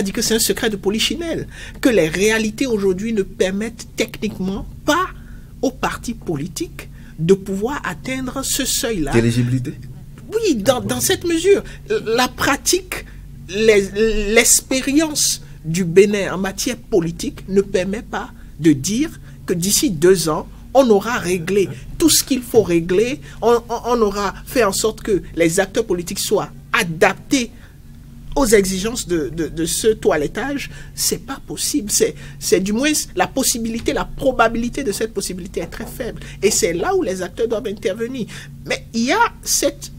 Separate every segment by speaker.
Speaker 1: pas dit que c'est un secret de polichinelle, que les réalités aujourd'hui ne permettent techniquement pas aux partis politiques de pouvoir atteindre ce seuil-là.
Speaker 2: D'éligibilité?
Speaker 1: Oui, dans cette mesure. La pratique, l'expérience du Bénin en matière politique ne permet pas de dire que d'ici 2 ans, on aura réglé tout ce qu'il faut régler, on aura fait en sorte que les acteurs politiques soient adaptés aux exigences de ce toilettage. C'est pas possible. C'est du moins la possibilité, la probabilité de cette possibilité est très faible. Et c'est là où les acteurs doivent intervenir. Mais il y a cette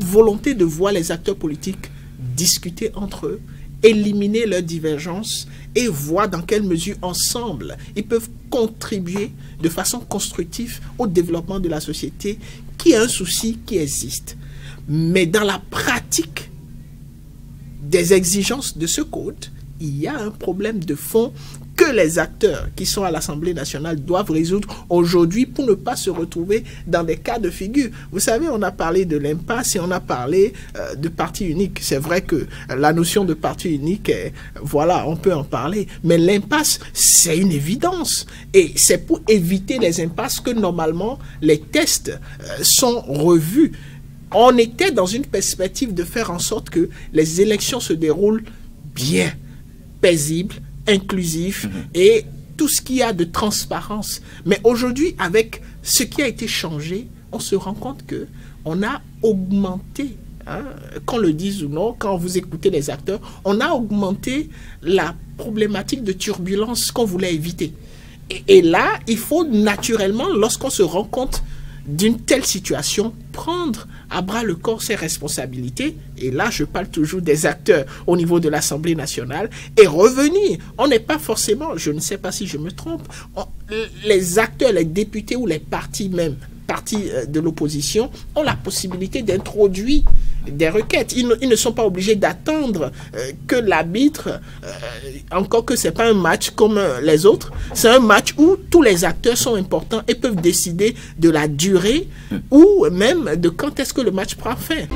Speaker 1: volonté de voir les acteurs politiques discuter entre eux, éliminer leurs divergences et voir dans quelle mesure ensemble ils peuvent contribuer de façon constructive au développement de la société, qui est un souci qui existe. Mais dans la pratique des exigences de ce code, il y a un problème de fond que les acteurs qui sont à l'Assemblée nationale doivent résoudre aujourd'hui pour ne pas se retrouver dans des cas de figure. Vous savez, on a parlé de l'impasse et on a parlé de parti unique. C'est vrai que la notion de parti unique, voilà, on peut en parler. Mais l'impasse, c'est une évidence. Et c'est pour éviter les impasses que normalement les tests sont revus. On était dans une perspective de faire en sorte que les élections se déroulent bien, paisibles, inclusif et tout ce qu'il y a de transparence. Mais aujourd'hui, avec ce qui a été changé, on se rend compte que on a augmenté, qu'on le dise ou non, quand vous écoutez les acteurs, on a augmenté la problématique de turbulence qu'on voulait éviter. Et là, il faut naturellement, lorsqu'on se rend compte d'une telle situation, prendre à bras le corps ses responsabilités, et là je parle toujours des acteurs au niveau de l'Assemblée nationale, et revenir. On n'est pas forcément, je ne sais pas si je me trompe, les acteurs, les députés ou les partis même, partis de l'opposition, ont la possibilité d'introduire des requêtes. Ils ne sont pas obligés d'attendre que l'arbitre, encore que ce n'est pas un match comme les autres, c'est un match où tous les acteurs sont importants et peuvent décider de la durée ou même de quand est-ce que le match prend fin.